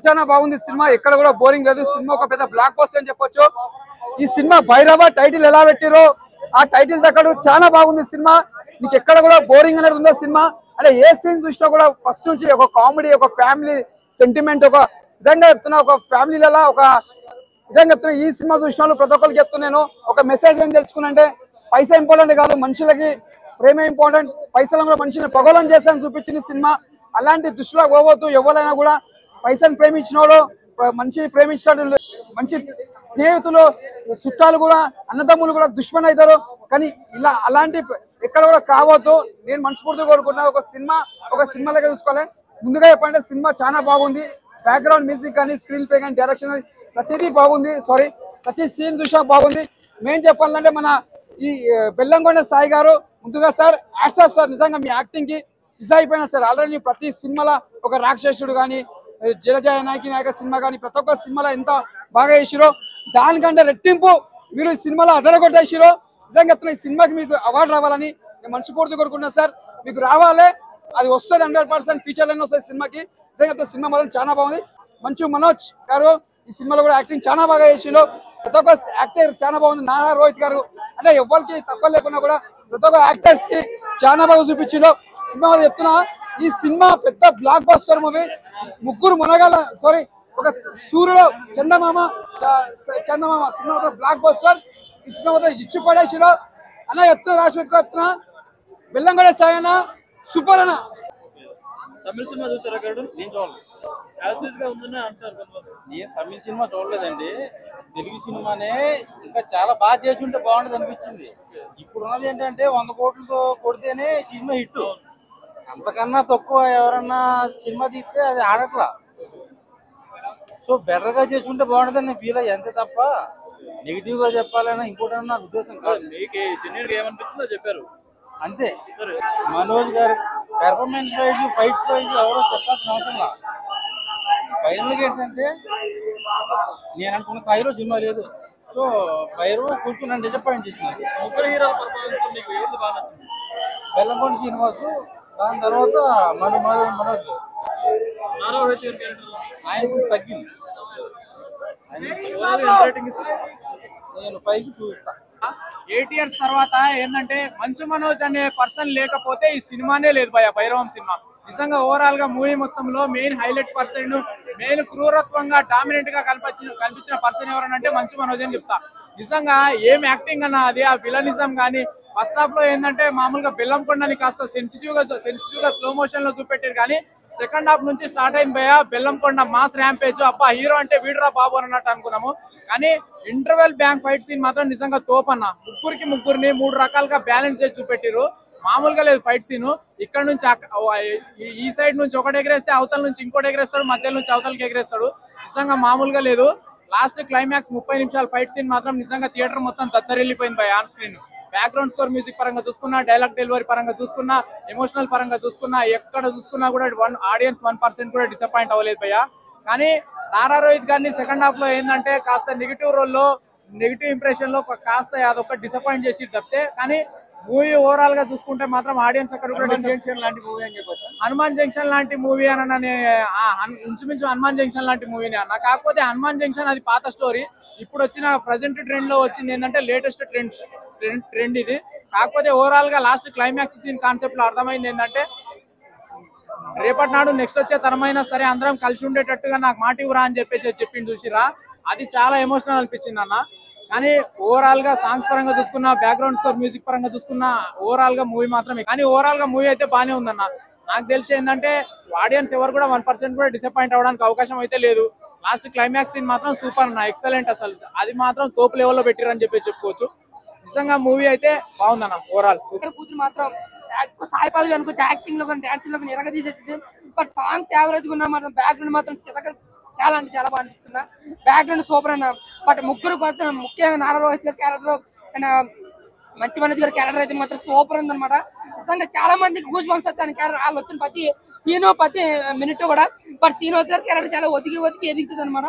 చాలా బాగుంది సినిమా. ఎక్కడ కూడా బోరింగ్ లేదు. సినిమా ఒక పెద్ద బ్లాక్ బస్టర్ అని చెప్పొచ్చు. ఈ సినిమా భైరవ టైటిల్ ఎలా పెట్టిరో ఆ టైటిల్ దగ్గర చాలా బాగుంది సినిమా. నీకు ఎక్కడ కూడా బోరింగ్ అనేది ఉందో సినిమా. అంటే ఏ సీన్ చూసినా కూడా ఫస్ట్ నుంచి ఒక కామెడీ, ఒక ఫ్యామిలీ సెంటిమెంట్, ఒక నిజంగా చెప్తున్నా ఒక ఫ్యామిలీలలో ఒక నిజంగా చెప్తున్నా. ఈ సినిమా చూసిన ప్రతి ఒక్కరికి చెప్తున్నాను ఒక మెసేజ్ ఏం తెలుసుకున్నంటే పైసా ఇంపార్టెంట్ కాదు, మనుషులకి ప్రేమ ఇంపార్టెంట్. పైసలను కూడా మనిషిని పగోలం చేస్తాను చూపించింది సినిమా. అలాంటి దృష్టిలో పోవద్దు. ఎవరైనా కూడా పైసలు ప్రేమించినోడు మనిషిని ప్రేమించినట్టు మంచి స్నేహితులు చుట్టాలు కూడా అన్నదమ్ములు కూడా దుష్మన్ అవుతారు. కానీ ఇలా అలాంటి ఎక్కడ కూడా కావద్దు. నేను మనస్ఫూర్తిగా కోరుకుంటున్నా ఒక సినిమా దగ్గర చూసుకోవాలి. ముందుగా చెప్పండి సినిమా చాలా బాగుంది. బ్యాక్గ్రౌండ్ మ్యూజిక్ కానీ స్క్రీన్ ప్లే కానీ డైరెక్షన్ ప్రతిదీ బాగుంది. ప్రతి సీన్ చూసినా బాగుంది. మెయిన్ చెప్పాలంటే మన ఈ బెల్లంకొండ సాయి గారు ముందుగా సార్ యాక్సెప్ట్ సార్. నిజంగా మీ యాక్టింగ్ కి మిస్ అయిపోయినా సార్. ఆల్రెడీ ప్రతి సినిమాలో ఒక రాక్షసుడు కానీ జలజయ నాయక సినిమా కానీ ప్రతి ఒక్క సినిమాలో ఎంత బాగా చేసిరో దానికంటే రెట్టింపు మీరు ఈ సినిమాలో అదరగొట్టేసిరో. నిజంగా చెప్తున్నా ఈ సినిమాకి మీకు అవార్డు రావాలని నేను మనస్ఫూర్తి కోరుకుంటున్నాను సార్. మీకు రావాలి, అది వస్తుంది 100% ఫ్యూచర్లోనే వస్తుంది సినిమాకి. నిజంగా సినిమా మాత్రం చాలా బాగుంది. మంచు మనోజ్ గారు ఈ సినిమాలో కూడా యాక్టింగ్ చాలా బాగా చేసిరో. ప్రతి ఒక్క యాక్టర్ చాలా బాగుంది. నారా రోహిత్ గారు అంటే ఎవరికి తక్కువ లేకున్నా కూడా ప్రతి ఒక్క యాక్టర్స్ కి చాలా బాగా చూపించిండు సినిమా. చెప్తున్నా ఈ సినిమా పెద్ద బ్లాక్ బస్టర్ మూవీ. ముగ్గురు మునగాల ఒక సూర్యుడు చందమామ సినిమా బ్లాక్ బస్టర్. ఈ సినిమా ఇచ్చి పడేసిలో అన్న చెప్తున్నా, రాసి పెట్టుకో చెప్తున్నా. బెల్లంకొండ సాయి అన్న సూపర్ అన్న. తమిళ సినిమా చూసారా? నేను చూడలేదు. నేను తమిళ సినిమా చూడలేదండి. తెలుగు సినిమానే ఇంకా చాలా బాగా చేసి ఉంటే బాగుండేది అనిపించింది. ఇప్పుడు ఉన్నది ఏంటంటే 100 కోట్లతో కొడితేనే సినిమా హిట్. అంతకన్నా తక్కువ ఎవరన్నా సినిమా తీస్తే అది ఆడట్లా. సో బెటర్ గా చేసి ఉంటే బాగుండదని నేను ఫీల్ అయ్యి అంతే తప్ప నెగిటివ్ గా చెప్పాలన్నా ఇంకోటి నాకు ఉద్దేశం కాదు. ఏమనిపించిందో చెప్పారు అంతే. మనోజ్ గారు పెర్ఫార్మెన్స్ వైజ్ ఫైట్స్ వైజ్ ఎవరో చెప్పాల్సిన అవసరం లేదు. ఫైనల్గా ఏంటంటే నేను అనుకున్న స్థాయిలో సినిమా లేదు. సో భైరవ కొంచెం నన్ను డిసప్పాయింట్ చేసినారు. ముగ్గురు హీరోల పర్ఫార్మెన్స్ మీకు ఏది బాగా నచ్చింది? బెల్లంకొండ శ్రీనివాసు, దాని తర్వాత మనోజ్ గారు. ఆయన తగ్గింది. నేను 5కి 2 ఇస్తాను. 8 years తర్వాత ఏంటంటే మంచు మనోజ్ అనే పర్సన్ లేకపోతే ఈ సినిమానే లేదు భైరవం సినిమా. నిజంగా ఓవరాల్ గా మూవీ మొత్తంలో మెయిన్ హైలైట్ పర్సన్, మెయిన్ క్రూరత్వంగా డామినెంట్ గా కనిపించిన పర్సన్ ఎవరనంటే మంచు మనోజ్ అని చెప్తా. నిజంగా ఏం యాక్టింగ్ అన్న అది, ఆ విలనిజం కానీ ఫస్ట్ హాఫ్ లో ఏంటంటే మామూలుగా బెల్లంకొండని కాస్త సెన్సిటివ్ గా స్లో మోషన్ లో చూపెట్టారు. కానీ సెకండ్ హాఫ్ నుంచి స్టార్ట్ అయిన బెల్లంకొండ మాస్ ర్యాంపేజ్. అబ్బా హీరో అంటే వీడురా బాబు అన్నట్టు అనుకున్నాము. కానీ ఇంటర్వెల్ బ్యాంక్ ఫైట్ సీన్ మాత్రం నిజంగా తోపన్న. ముగ్గురిని 3 రకాలుగా బ్యాలెన్స్ చేసి చూపెట్టారు. మామూలుగా లేదు ఫైట్ సీన్. ఇక్కడ నుంచి ఈ సైడ్ నుంచి ఒకటి ఎగరేస్తే అవతల నుంచి ఇంకోటి ఎగరేస్తాడు, మధ్యలో నుంచి అవతలకి ఎగరేస్తాడు. నిజంగా మామూలుగా లేదు. లాస్ట్ క్లైమాక్స్ 30 నిమిషాల ఫైట్ సీన్ మాత్రం నిజంగా థియేటర్ మొత్తం దద్దరిల్లిపోయింది on screen. Background score music పరంగా చూసుకున్నా, డైలాగ్ డెలివరీ పరంగా చూసుకున్నా, ఎమోషనల్ పరంగా చూసుకున్నా, ఎక్కడ చూసుకున్నా కూడా ఆడియన్స్ 1% కూడా డిసప్పాయింట్ అవ్వలేదు భయ్య. కానీ నారా రోహిత్ గారిని సెకండ్ హాఫ్ లో ఏంటంటే కాస్త నెగిటివ్ రోల్లో, నెగిటివ్ ఇంప్రెషన్ లో కాస్త అదొక డిసప్పాయింట్ చేసి తప్పితే, కానీ మూవీ ఓవరాల్ గా చూసుకుంటే మాత్రం ఆడియన్స్ అక్కడ కూడా హనుమాన్ జంక్షన్ లాంటి మూవీ అన్న ఇంచుమించు హనుమాన్ జంక్షన్ లాంటి మూవీని అన్న. కాకపోతే హనుమాన్ జంక్షన్ అది పాత స్టోరీ. ఇప్పుడు వచ్చిన ప్రజెంట్ ట్రెండ్ లో వచ్చింది ఏంటంటే లేటెస్ట్ ట్రెండ్ ఇది. కాకపోతే ఓవరాల్ గా లాస్ట్ క్లైమాక్స్ సీన్ కాన్సెప్ట్ లో అర్థమైంది ఏంటంటే రేపటి నాడు నెక్స్ట్ వచ్చే తరమైనా సరే అందరం కలిసి ఉండేటట్టుగా నాకు మాట ఇవ్వరా అని చెప్పింది చూసిరా. అది చాలా ఎమోషనల్ అనిపించింది అన్న. కానీ ఓవరాల్ గా సాంగ్స్ పరంగా చూసుకున్నా, బ్యాక్గ్రౌండ్ స్కోర్ మ్యూజిక్ పరంగా చూసుకున్నా ఓవరాల్ గా మూవీ మాత్రమే. కానీ ఓవరాల్ గా మూవీ అయితే బాగానే ఉందన్న. నాకు తెలిసి ఏంటంటే ఆడియన్స్ ఎవరు కూడా 1% కూడా డిసప్పాయింట్ అవ్వడానికి అవకాశం అయితే లేదు. లాస్ట్ క్లైమాక్స్ సీన్ మాత్రం సూపర్ అన్న, ఎక్సలెంట్. అసలు అది మాత్రం తోపు లెవెల్లో పెట్టారని చెప్పుకోవచ్చు. నిజంగా మూవీ అయితే బాగుందన్న ఓవరాల్. కూతురు మాత్రం సాయి పల్లవి అనుకోవచ్చు, యాక్టింగ్ లో కానీ డాన్స్ లో కానీ ఎరగ తీసేసింది. బట్ సాంగ్స్ యావరేజ్ గా ఉన్నా మాత్రం బ్యాక్గ్రౌండ్ మాత్రం చాలా అంటే చాలా బాగా అనిపిస్తుంది. బ్యాక్గ్రౌండ్ సూపర్ అన్న. బట్ ముగ్గురు కొంచెం ముఖ్యంగా నారా రోహిత్ గారి క్యారెక్టర్ అండ్ మంచి మనోజ్ గారి క్యారెక్టర్ అయితే మాత్రం సూపర్ ఉందన్నమాట. నిజంగా చాలా మందికి గూస్ బంప్స్ వస్తాయి క్యారెక్టర్. వాళ్ళు వచ్చిన ప్రతి మినిట్ కూడా. బట్ శ్రీనివాస్ గారి క్యారెక్టర్ చాలా ఒదిగి ఎదుగుతుంది అనమాట.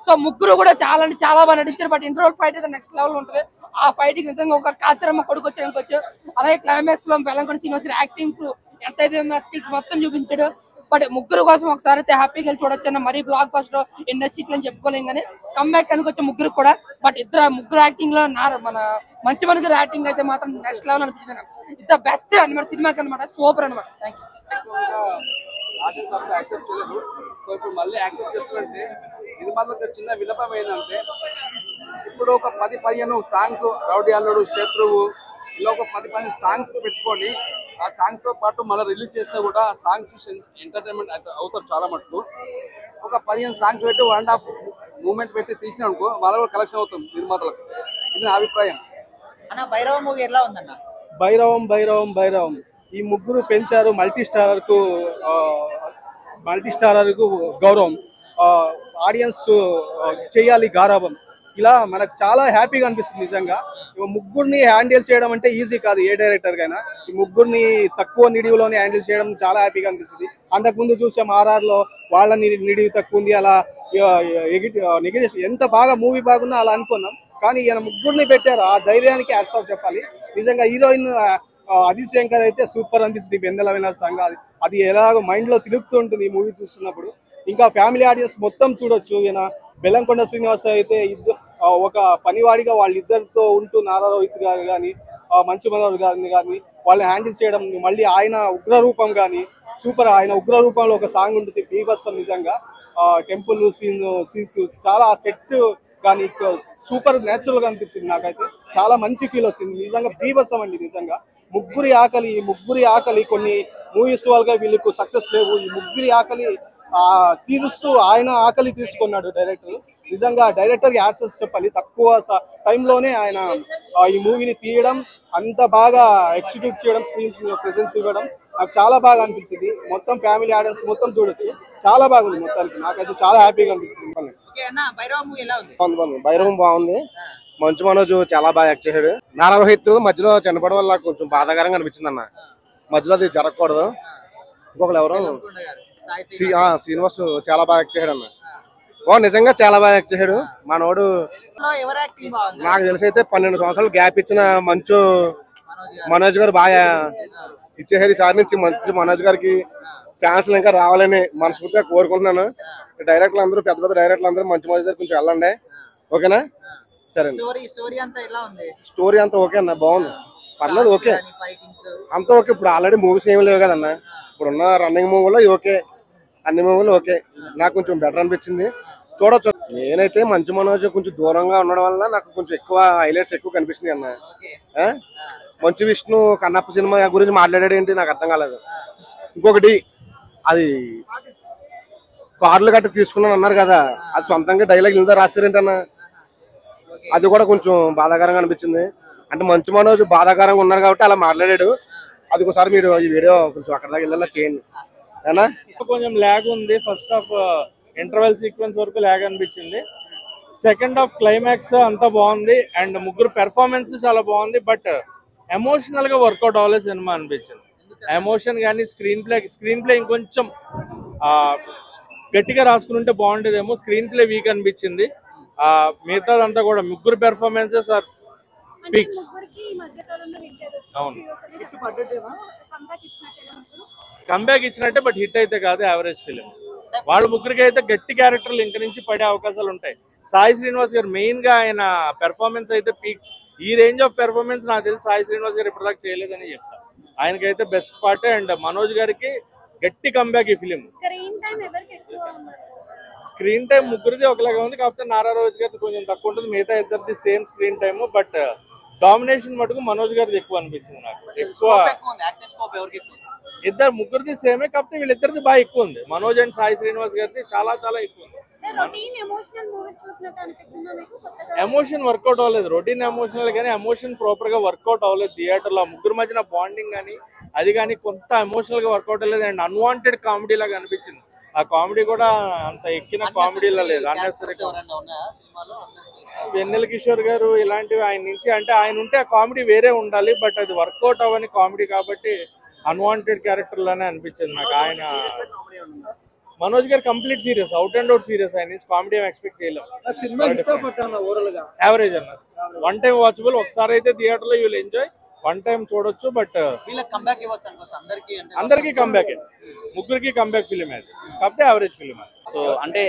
సో ముగ్గురు కూడా చాలా అంటే చాలా బాగా నటించారు. బట్ ఇంటర్వల్ ఫైట్ అయితే నెక్స్ట్ లెవెల్ ఉంటుంది. ఆ ఫైట్ కి నిజంగా ఒక కాచరమ్మ కొడుకు వచ్చాడు. అలాగే క్లైమాక్స్ లో బెల్లంకొండ శ్రీనివాస్ గారి యాక్టింగ్ ఎంతైతే ఉందో స్కిల్స్ మొత్తం చూపించాడు. బట్ ముగ్గురు కోసం ఒకసారి అయితే హ్యాపీగా వెళ్ళి చూడొచ్చు అన్న. మరీ బ్లాక్ బస్టర్ ఇండస్ట్రీకి అని చెప్పుకోలేం కానీ కమ్బ్యాక్ అనుకోవచ్చు ముగ్గురు కూడా. బట్ ముగ్గురు యాక్టింగ్ లో మన మంచి మనకి యాక్టింగ్ అయితే మాత్రం నెక్స్ట్ లెవెల్ అనిపించింది. ఇంత బెస్ట్ అనమాట సినిమాకి అనమాట. సూపర్ అనమాట. Thank you. యాక్సెప్ట్ చేయలేదు. సో ఇప్పుడు మళ్ళీ యాక్సెప్ట్ చేస్తుంటే ఇది మాత్రం చిన్న విన్నపం ఏంటంటే ఇప్పుడు ఒక 10-15 సాంగ్స్ రౌడీ అల్లుడు, శత్రువు ఇలా ఒక 10-15 సాంగ్స్ పెట్టుకొని ఆ సాంగ్స్ తో పాటు మళ్ళీ రిలీజ్ చేస్తే కూడా ఆ సాంగ్స్ ఎంటర్టైన్మెంట్ అవుతారు చాలా మటుకు. ఒక 15 సాంగ్స్ పెట్టి 1.5 మూమెంట్ పెట్టి తీసిన అనుకో వాళ్ళ కూడా కలెక్షన్ అవుతుంది నిర్మాతలకు. ఇది నా అభిప్రాయం. అన్న భైరవం మూవీ ఎలా ఉందన్న? భైరవం ఈ ముగ్గురు పెంచారు మల్టీ స్టారర్ కు గౌరవం. ఆడియన్స్ చేయాలి గారాబం. ఇలా మనకు చాలా హ్యాపీగా అనిపిస్తుంది నిజంగా. ముగ్గురిని హ్యాండిల్ చేయడం అంటే ఈజీ కాదు ఏ డైరెక్టర్ కైనా. ఈ ముగ్గురిని తక్కువ నిడివిలోనే హ్యాండిల్ చేయడం చాలా హ్యాపీగా అనిపిస్తుంది. అంతకుముందు చూసాం RR లో వాళ్ళ నిడివి తక్కువ ఉంది, అలా నెగిటివ్ ఎంత బాగా మూవీ బాగున్నా అలా అనుకున్నాం. కానీ ఈయన ముగ్గురిని పెట్టారు, ఆ ధైర్యానికి హ్యాట్స్ ఆఫ్ చెప్పాలి. నిజంగా హీరోయిన్ ఆది శంకర్ అయితే సూపర్ అనిపిస్తుంది. వెన్నెల వినర్ సంఘ అది ఎలాగో మైండ్ లో తిరుగుతూ ఉంటుంది ఈ మూవీ చూస్తున్నప్పుడు. ఇంకా ఫ్యామిలీ ఆడియన్స్ మొత్తం చూడొచ్చు. ఈయన బెల్లంకొండ శ్రీనివాస్ అయితే ఒక పనివాడిగా వాళ్ళిద్దరితో ఉంటూ నారా రోహిత్ గారు కానీ మంచు మనోహర్ గారిని కానీ వాళ్ళని హ్యాండిల్ చేయడం, మళ్ళీ ఆయన ఉగ్రరూపం కానీ సూపర్. ఆయన ఉగ్రరూపంలో ఒక సాంగ్ ఉంటుంది బీభత్సం. నిజంగా టెంపుల్ సీన్స్ చాలా సెట్ కానీ సూపర్ న్యాచురల్ గా అనిపించింది. నాకైతే చాలా మంచి ఫీల్ వచ్చింది. నిజంగా బీభత్సం అండి. నిజంగా ముగ్గురి ఆకలి కొన్ని మూవీస్ వాళ్ళగా వీళ్ళకు సక్సెస్ లేవు. ఈ ముగ్గురి ఆకలి తీరుస్తూ ఆయన ఆకలి తీసుకున్నాడు డైరెక్టర్. నిజంగా డైరెక్టర్ కి యాక్సెస్ చెప్పాలి. తక్కువ టైంలోనే ఆయన ఈ మూవీని తీయడం, అంత బాగా ఎగ్జిక్యూట్ చేయడం, స్క్రీన్ ప్రెసెన్స్ ఇవ్వడం నాకు చాలా బాగా అనిపించింది. మొత్తం ఫ్యామిలీ ఆడియన్స్ మొత్తం చూడొచ్చు. చాలా బాగుంది. మొత్తానికి నాకైతే చాలా హ్యాపీగా అనిపిస్తుంది. భైరవం బాగుంది. మంచు మనోజ్ చాలా బాగా యాక్ట్ చేశాడు. నారా రోహిత్ మధ్యలో చనిపోవడం వల్ల కొంచెం బాధాకరంగా అనిపించింది అన్న. మధ్యలో అది జరగకూడదు. ఇంకొకరు ఎవరు శ్రీనివాస్ చాలా బాగా యాక్ట్ చేశాడు అన్న. నిజంగా చాలా బాగా యాక్ట్ చేశాడు మనోడు. నాకు తెలిసి అయితే 12 సంవత్సరాలు గ్యాప్ ఇచ్చిన మంచు మనోజ్ గారు బాగా ఇచ్చేసారు. ఈసారి నుంచి మంచు మనోజ్ గారికి ఛాన్స్లు ఇంకా రావాలని మనస్ఫూర్తిగా కోరుకుంటున్నాను. డైరెక్టర్లు అందరూ పెద్ద డైరెక్టర్లు అందరూ మంచు మనోజ్ గారు కొంచెం వెళ్ళండి. ఓకేనా? సరే. స్టోరీ అంతా ఓకే అన్న, బాగుంది, పర్లేదు, ఓకే అంతా ఓకే. ఇప్పుడు ఆల్రెడీ మూవీస్ ఏమి లేవు కదన్న. ఇప్పుడున్న రన్నింగ్ మూవీలో ఓకే, అన్ని మూవీలు ఓకే. నాకు కొంచెం బెటర్ అనిపించింది, చూడొచ్చు. నేనైతే మంచు మనోజ్ కొంచెం దూరంగా ఉండడం వల్ల నాకు కొంచెం ఎక్కువ హైలైట్స్ ఎక్కువ కనిపిస్తుంది అన్న. మంచు విష్ణు కన్నప్ప సినిమా గురించి మాట్లాడాడు ఏంటి నాకు అర్థం కాలేదు. ఇంకొకటి అది కార్లు గట్టి తీసుకున్నాను అన్నారు కదా, అది సొంతంగా డైలాగ్ ఇంత రాస్తారేంటన్నా, అది కూడా కొంచెం బాధాకరంగా అనిపించింది. అంటే మంచు మనోజ్ బాధాకరంగా ఉన్నారు కాబట్టి అలా మాట్లాడాడు. అది ఒకసారి మీరు ఈ వీడియో కొంచెం అక్కడ దాకా వెళ్ళేలా చేయండి. ఏనా కొంచెం ల్యాగ్ ఉంది. ఫస్ట్ హాఫ్ ఇంటర్వెల్ సీక్వెన్స్ వరకు ల్యాగ్ అనిపించింది. సెకండ్ హాఫ్ క్లైమాక్స్ అంతా బాగుంది అండ్ ముగ్గురు పెర్ఫార్మెన్స్ చాలా బాగుంది. బట్ ఎమోషనల్ గా వర్కౌట్ అవ్వలేదు సినిమా అనిపించింది. ఎమోషన్ కానీ స్క్రీన్ ప్లే ఇంకొంచెం గట్టిగా రాసుకుని ఉంటే బాగుండేదేమో. స్క్రీన్ ప్లే వీక్ అనిపించింది. మిగతాదంతా కూడా ముగ్గురు పెర్ఫార్మెన్సెస్ ఆర్ పీక్స్. అవును, కంబ్యాక్ ఇచ్చినట్టే, బట్ హిట్ అయితే కాదు, యావరేజ్ ఫిలిం. వాళ్ళ ముగ్గురికి అయితే గట్టి క్యారెక్టర్లు ఇంక నుంచి పడే అవకాశాలు ఉంటాయి. సాయి శ్రీనివాస్ గారు మెయిన్ గా ఆయన పెర్ఫార్మెన్స్ అయితే పీక్స్. ఈ రేంజ్ ఆఫ్ పెర్ఫార్మెన్స్ నాకు తెలిసి సాయి శ్రీనివాస్ గారు ఇప్పటిదాకా చేయలేదని చెప్తా. ఆయనకైతే బెస్ట్ పార్ట్. అండ్ మనోజ్ గారికి గట్టి కంబ్యాక్ ఈ ఫిలిం. స్క్రీన్ టైం ముగ్గురిది ఒకలాగా ఉంది, కాకపోతే నారా రోహిత్ గారిది కొంచెం తక్కువ ఉంటుంది. మిగతా ఇద్దరిది same screen time. But domination మటుకు మనోజ్ గారిది ఎక్కువ అనిపించింది నాకు. ఇద్దరు ముగ్గురిది సేమే, కాకపోతే వీళ్ళిద్దరిది బాగా ఎక్కువ ఉంది. మనోజ్ అండ్ సాయి శ్రీనివాస్ గారిది చాలా చాలా ఎక్కువ ఉంది. ఎమోషన్ వర్కౌట్ అవ్వలేదు. రొటీన్ ఎమోషనల్ కానీ ఎమోషన్ ప్రాపర్ గా వర్కౌట్ అవ్వలేదు థియేటర్ లో. ముగ్గురు మధ్యన బాండింగ్ కానీ అది కానీ కొంత ఎమోషనల్ గా వర్కౌట్ అవ్వలేదు. అండ్ అన్వాంటెడ్ కామెడీ లాగా అనిపించింది. ఆ కామెడీ కూడా అంత ఎక్కిన కామెడీలో లేదు. అన్నెసరీ వెన్నెల కిషోర్ గారు ఇలాంటివి ఆయన నుంచి, అంటే ఆయన ఉంటే ఆ కామెడీ వేరే ఉండాలి, బట్ అది వర్కౌట్ అవ్వని కామెడీ కాబట్టి అన్వాంటెడ్ క్యారెక్టర్ లానే అనిపించింది నాకు. ఆయన మనోజ్ గారు complete serious, out and out serious. ఆయన నుంచి కామెడీ ఏం ఎక్స్పెక్ట్ చేయలేము. యావరేజ్ అన్నారు. One time watchable. ఒకసారి అయితే థియేటర్ లో you will enjoy, one time చూడొచ్చు. బట్ వీళ్ళకి కంబ్యాక్ ఇవ్వచ్చు అనుకోవచ్చు అందరికి. అందరికీ కంబ్యాక్, ముగ్గురికి కంబ్యాక్ ఫిలిం అది, కాకపోతే యావరేజ్ ఫిలిం అది. సో అంటే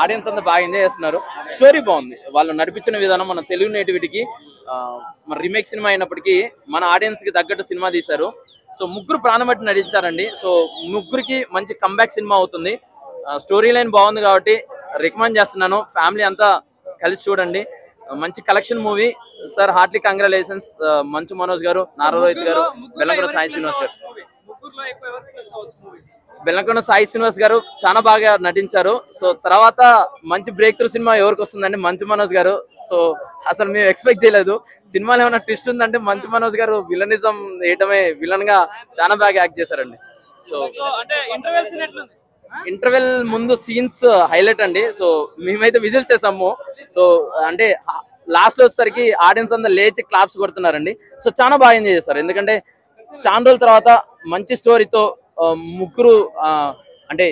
ఆడియన్స్ అంతా బాగా ఎంజాయ్ చేస్తున్నారు. స్టోరీ బాగుంది, వాళ్ళు నడిపించిన విధానం మన తెలుగు నేటివిటీకి మన రీమేక్ సినిమా అయినప్పటికీ మన ఆడియన్స్ కి తగ్గట్టు సినిమా తీశారు. సో ముగ్గురు ప్రాణం బట్టి నటించారండి. సో ముగ్గురికి మంచి కంబ్యాక్ సినిమా అవుతుంది. స్టోరీ లైన్ బాగుంది కాబట్టి రికమెండ్ చేస్తున్నాను. ఫ్యామిలీ అంతా కలిసి చూడండి. మంచి collection movie sir. Hartley congratulations Manchu Manoj గారు, నారా రోహిత్ గారు, బెల్లంకొండ సాయి శ్రీనివాస్ గారు. బెల్లంకొండ సాయి శ్రీనివాస్ గారు చాలా బాగా నటించారు. సో తర్వాత మంచి బ్రేక్ త్రూ సినిమా ఎవరికి వస్తుందండి, మంచు మనోజ్ గారు. సో అసలు మేము ఎక్స్పెక్ట్ చేయలేదు. సినిమాలో ఏమైనా ట్విస్ట్ ఉందంటే మంచు మనోజ్ గారు విలనిజం వేయటమే, విలన్ గా చాలా బాగా యాక్ట్ చేశారండి. సో ఇంటర్వెల్ ముందు సీన్స్ హైలైట్ అండి. సో మేమైతే విజిల్స్ చేసాము. సో అంటే లాస్ట్ వచ్చేసరికి ఆడియన్స్ అంతా లేచి క్లాప్స్ కొడుతున్నారండి. సో చాలా బాగా ఎంజాయ్ చేస్తారు. ఎందుకంటే చాలా రోజుల తర్వాత మంచి స్టోరీతో ముగ్గురు అంటే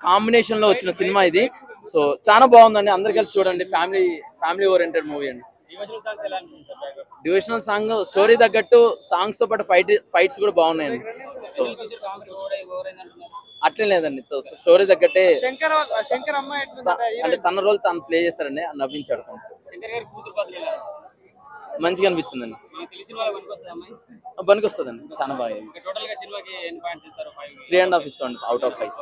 కాంబినేషన్ లో వచ్చిన సినిమా ఇది. సో చాలా బాగుందండి, అందరు కలిసి చూడండి. ఫ్యామిలీ ఓరియంటెడ్ మూవీ అండి. డివోషనల్ సాంగ్ స్టోరీ తగ్గట్టు సాంగ్స్ తో పాటు ఫైట్స్ కూడా బాగున్నాయండి. సో అట్లే లేదండి, స్టోరీ తగ్గట్టే అంటే తన రోల్ తను ప్లే చేస్తారండి, నవ్వించాడు. మంచిగా అనిపించిందండి, పనికి వస్తుందండి. చాలా బాగా 3.5 ఇస్తాండి అవుట్ ఆఫ్ 5.